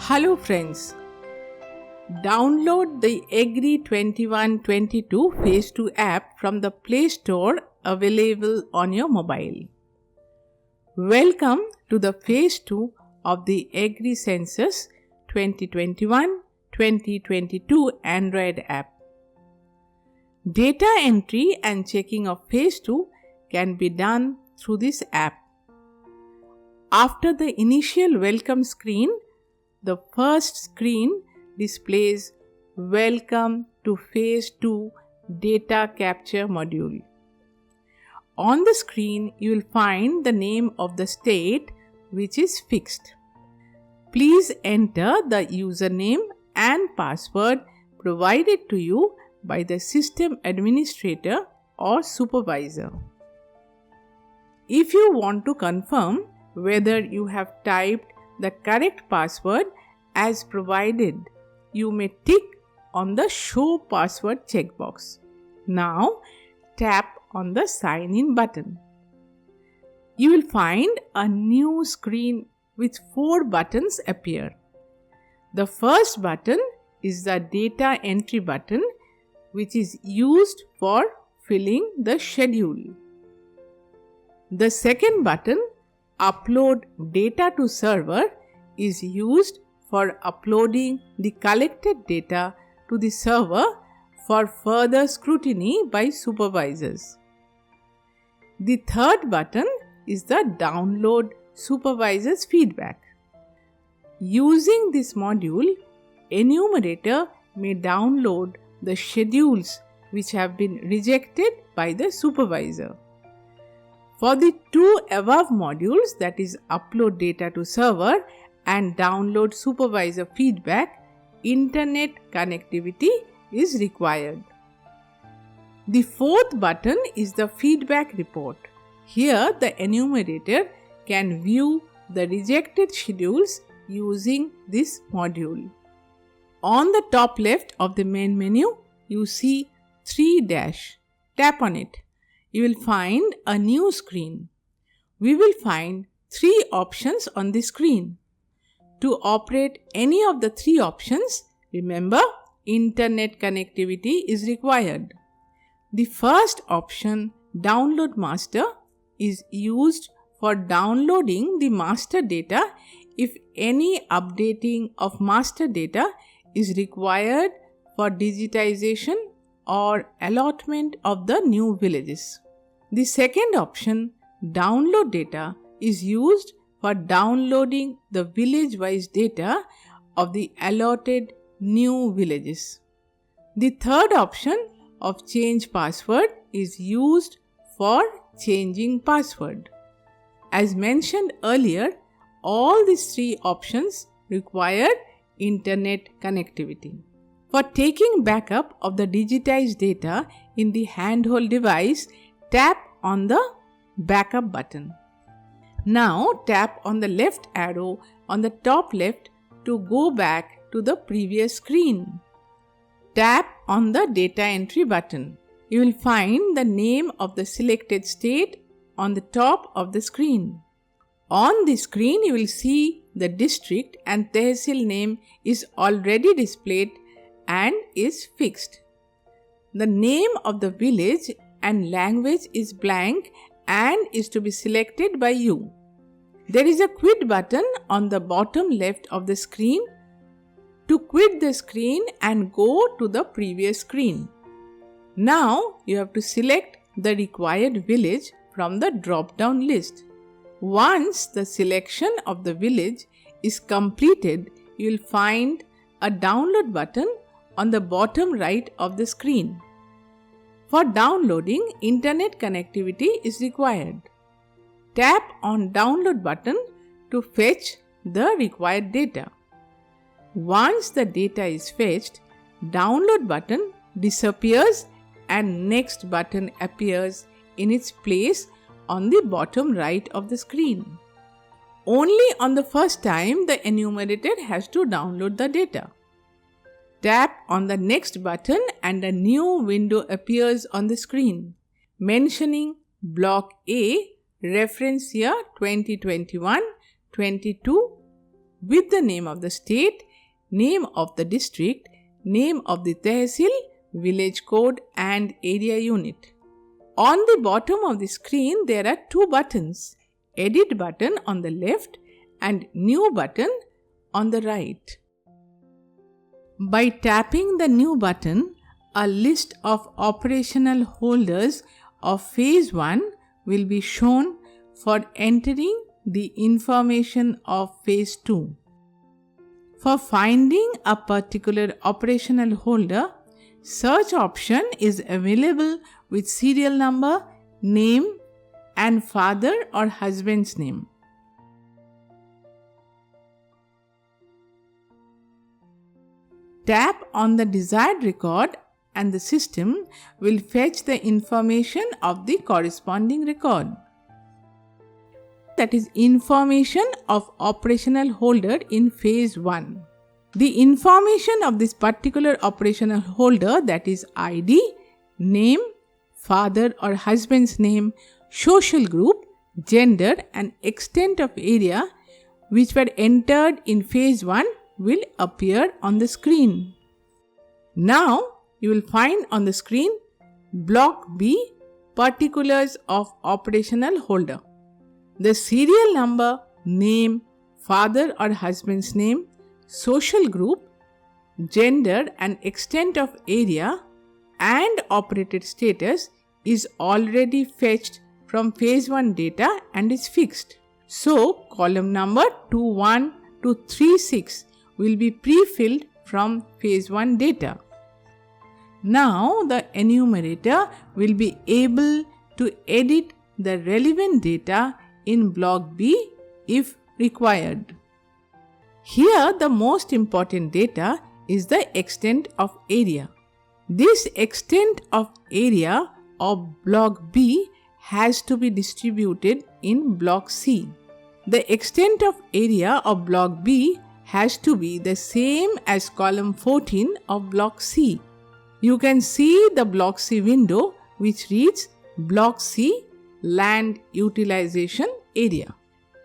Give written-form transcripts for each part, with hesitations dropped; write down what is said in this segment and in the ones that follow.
Hello friends, download the Agri 2122 Phase 2 app from the Play Store available on your mobile. Welcome to the Phase 2 of the Agri Census 2021-2022 Android app. Data entry and checking of Phase 2 can be done through this app. After the initial welcome screen, the first screen displays Welcome to Phase 2 Data Capture Module. On the screen, you will find the name of the state which is fixed. Please enter the username and password provided to you by the system administrator or supervisor. If you want to confirm whether you have typed the correct password as provided, you may tick on the Show Password checkbox. Now, tap on the Sign In button. You will find a new screen with 4 buttons appear. The first button is the Data Entry button, which is used for filling the schedule. The second button, Upload Data to Server, is used for uploading the collected data to the server for further scrutiny by supervisors. The third button is the Download Supervisor's Feedback. Using this module, enumerator may download the schedules which have been rejected by the supervisor. For the 2 above modules, that is Upload Data to Server and Download Supervisor Feedback, internet connectivity is required. The fourth button is the Feedback Report. Here, the enumerator can view the rejected schedules using this module. On the top left of the main menu, you see 3 dash. Tap on it. You will find a new screen. We will find 3 options on the screen. To operate any of the 3 options, remember, internet connectivity is required. The first option, Download Master, is used for downloading the master data if any updating of master data is required for digitization or allotment of the new villages. The second option, Download Data, is used for downloading the village-wise data of the allotted new villages. The third option of Change Password is used for changing password. As mentioned earlier, all these 3 options require internet connectivity. For taking backup of the digitized data in the handheld device, tap on the Backup button. Now tap on the left arrow on the top left to go back to the previous screen. Tap on the Data Entry button. You will find the name of the selected state on the top of the screen. On the screen, you will see the district and tehsil name is already displayed and is fixed. The name of the village and language is blank and is to be selected by you. There is a Quit button on the bottom left of the screen to quit the screen and go to the previous screen. Now you have to select the required village from the drop-down list. Once the selection of the village is completed, you will find a Download button on the bottom right of the screen. For downloading, internet connectivity is required. Tap on Download button to fetch the required data. Once the data is fetched, Download button disappears and Next button appears in its place on the bottom right of the screen. Only on the first time the enumerator has to download the data. Tap on the Next button and a new window appears on the screen mentioning Block A, reference year 2021-22 with the name of the state, name of the district, name of the tehsil, village code and area unit. On the bottom of the screen there are two buttons, edit button on the left and new button on the right. By tapping the new button, a list of operational holders of phase 1 will be shown for entering the information of phase 2. For finding a particular operational holder, search option is available with serial number, name and father or husband's name. Tap on the desired record and the system will fetch the information of the corresponding record. That is information of operational holder in phase 1. The information of this particular operational holder, that is ID, name, father or husband's name, social group, gender and extent of area which were entered in phase 1 will appear on the screen. Now you will find on the screen block B, particulars of operational holder. The serial number, name, father or husband's name, social group, gender and extent of area and operated status is already fetched from phase 1 data and is fixed. So column number 21 to 36 will be pre-filled from phase 1 data. Now the enumerator will be able to edit the relevant data in block B if required. Here the most important data is the extent of area. This extent of area of block B has to be distributed in block C. The extent of area of block B has to be the same as column 14 of block C. You can see the block C window which reads block C land utilization area.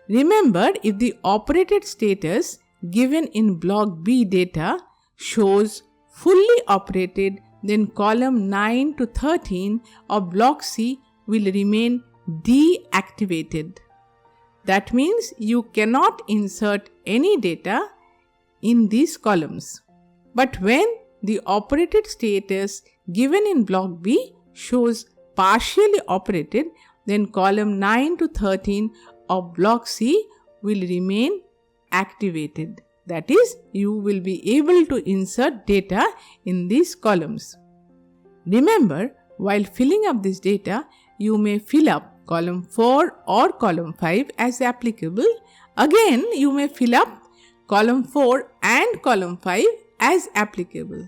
Remember, if the operated status given in block B data shows fully operated, then column 9 to 13 of block C will remain deactivated. That means you cannot insert any data in these columns. But when the operated status given in block B shows partially operated, then column 9 to 13 of block C will remain activated. That is, you will be able to insert data in these columns. Remember, while filling up this data, you may fill up column 4 or column 5 as applicable. Again, you may fill up column 4 and column 5 as applicable.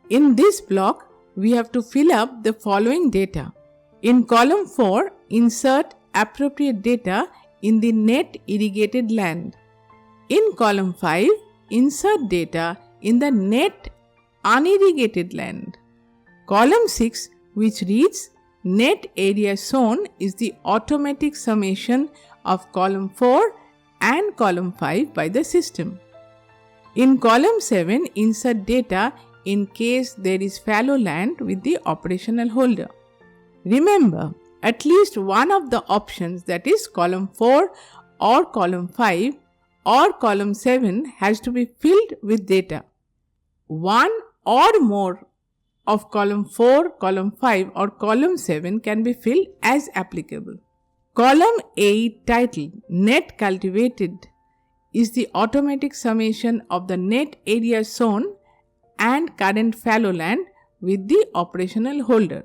In this block, we have to fill up the following data. In column 4, insert appropriate data in the net irrigated land. In column 5, insert data in the net unirrigated land. Column 6, which reads net area sown, is the automatic summation of column 4 and column 5 by the system. In column 7, insert data in case there is fallow land with the operational holder. Remember, at least one of the options, that is column 4 or column 5 or column 7, has to be filled with data. One or more of column 4, column 5 or column 7 can be filled as applicable. Column 8 titled Net Cultivated is the automatic summation of the net area sown and current fallow land with the operational holder.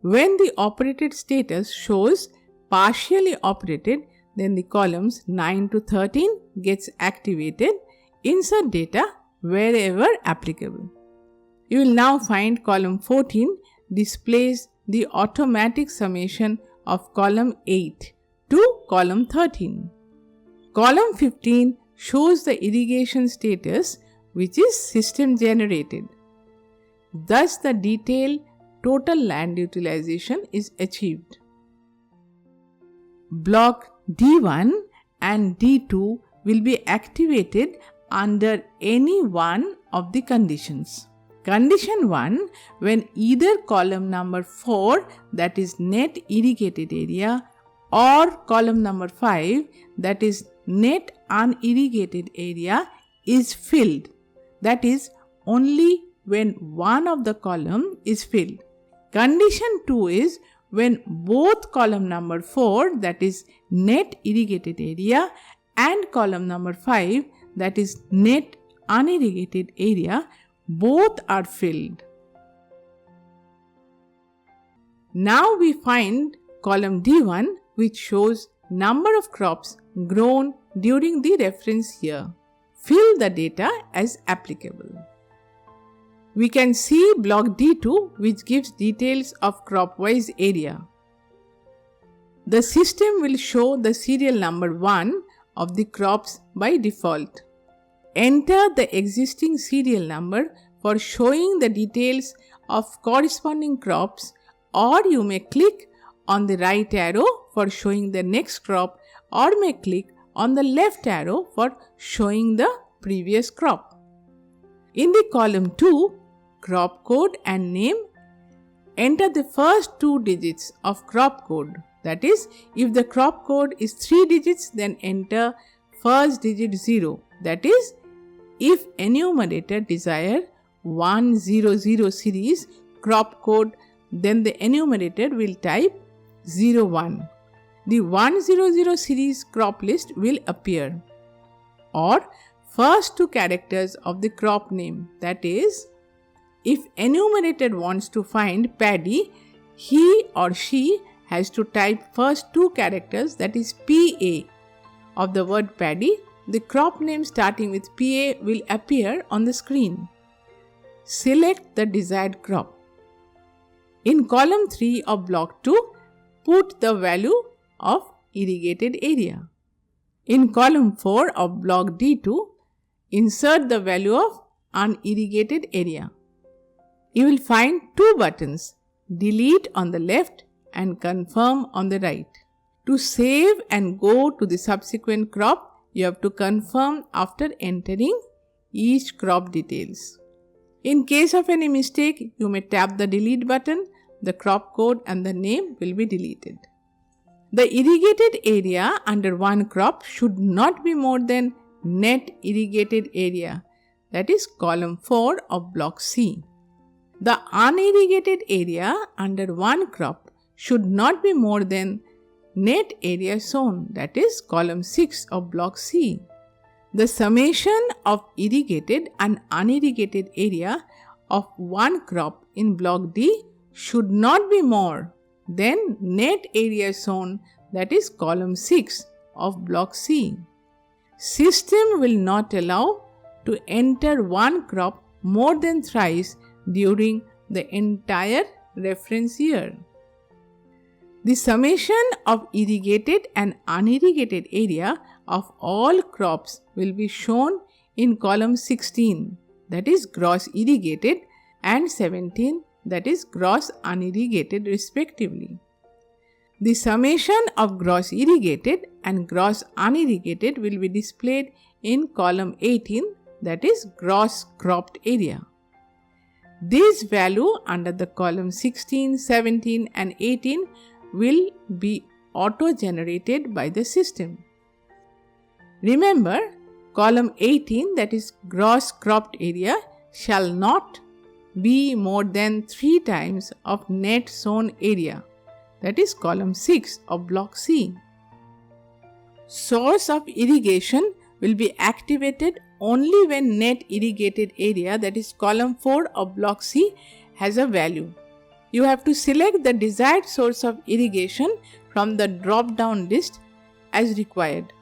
When the operated status shows partially operated, then the columns 9 to 13 gets activated. Insert data wherever applicable. You will now find column 14 displays the automatic summation of column 8 to column 13. Column 15 shows the irrigation status, which is system generated. Thus, the detailed total land utilization is achieved. Block D1 and D2 will be activated under any one of the conditions. Condition 1, when either column number 4, that is net irrigated area, or column number 5, that is net unirrigated area, is filled. That is, only when one of the column is filled. Condition 2 is when both column number 4, that is net irrigated area, and column number 5, that is net unirrigated area, both are filled. Now we find column D1, which shows number of crops grown during the reference year. Fill the data as applicable. We can see block D2, which gives details of crop-wise area. The system will show the serial number 1 of the crops by default. Enter the existing serial number for showing the details of corresponding crops, or you may click on the right arrow for showing the next crop, or may click on the left arrow for showing the previous crop. In the column 2, crop code and name, enter the first 2 digits of crop code. That is, if the crop code is 3 digits, then enter first digit 0. That is, if enumerator desire 100 series crop code, then the enumerator will type 01. The 100 series crop list will appear. Or first 2 characters of the crop name. That is, if enumerator wants to find paddy, he or she has to type first 2 characters, that is PA, of the word paddy. The crop name starting with PA will appear on the screen. Select the desired crop. In column 3 of block 2, put the value of irrigated area. In column 4 of block D2, insert the value of unirrigated area. You will find 2 buttons, delete on the left and confirm on the right. To save and go to the subsequent crop, you have to confirm after entering each crop details. In case of any mistake, you may tap the delete button, the crop code and the name will be deleted. The irrigated area under one crop should not be more than net irrigated area, that is column 4 of block C. The unirrigated area under one crop should not be more than net area sown, that is column 6 of block C. The summation of irrigated and unirrigated area of one crop in block D should not be more than net area sown, that is column 6 of block C. System will not allow to enter one crop more than thrice during the entire reference year. The summation of irrigated and unirrigated area of all crops will be shown in column 16, that is gross irrigated, and 17, that is gross unirrigated respectively. The summation of gross irrigated and gross unirrigated will be displayed in column 18, that is gross cropped area. This value under the column 16, 17 and 18 will be auto-generated by the system. Remember, column 18, that is gross cropped area, shall not be more than 3 times of net sown area, that is column 6 of block C. Source of irrigation will be activated only when net irrigated area, that is column 4 of block C, has a value. You have to select the desired source of irrigation from the drop-down list as required,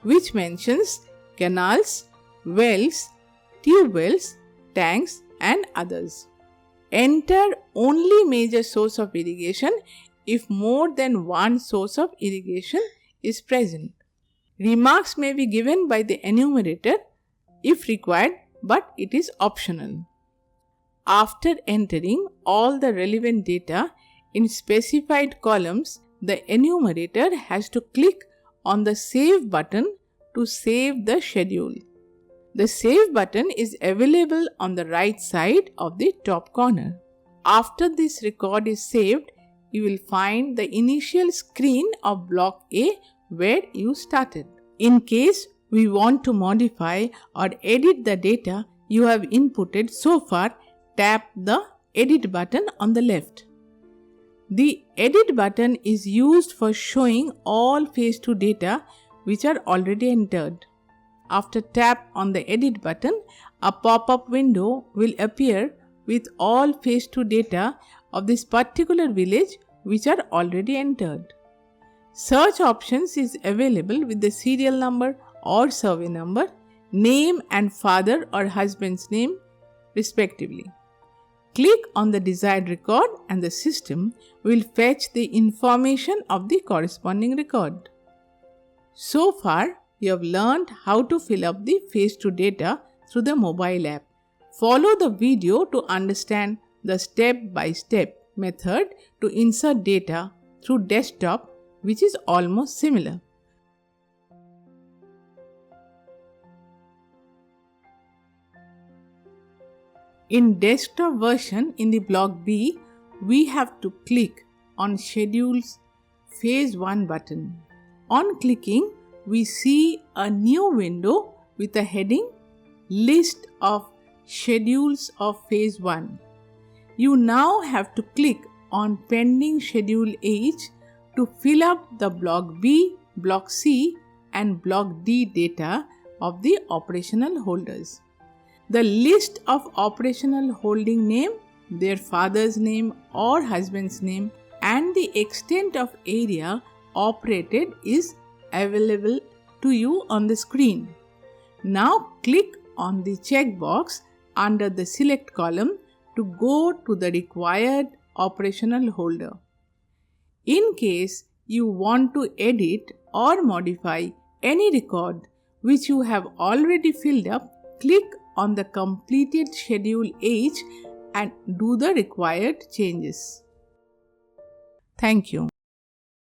which mentions canals, wells, tube wells, tanks and others. Enter only major source of irrigation if more than one source of irrigation is present. Remarks may be given by the enumerator if required, but it is optional. After entering all the relevant data in specified columns, the enumerator has to click on the Save button to save the schedule. The Save button is available on the right side of the top corner. After this record is saved, you will find the initial screen of block A where you started. In case we want to modify or edit the data you have inputted so far, tap the Edit button on the left. The Edit button is used for showing all phase 2 data which are already entered. After tap on the Edit button, a pop-up window will appear with all phase 2 data of this particular village which are already entered. Search options is available with the serial number or survey number, name and father or husband's name respectively. Click on the desired record and the system will fetch the information of the corresponding record. So far, you have learned how to fill up the phase 2 data through the mobile app. Follow the video to understand the step-by-step method to insert data through desktop, which is almost similar. In desktop version in the block B, we have to click on Schedules Phase 1 button. On clicking, we see a new window with a heading List of Schedules of Phase 1. You now have to click on Pending Schedule H to fill up the block B, block C and block D data of the operational holders. The list of operational holding name, their father's name or husband's name and the extent of area operated is available to you on the screen. Now click on the checkbox under the Select column to go to the required operational holder. In case you want to edit or modify any record which you have already filled up, click on the completed Schedule H and do the required changes. Thank you.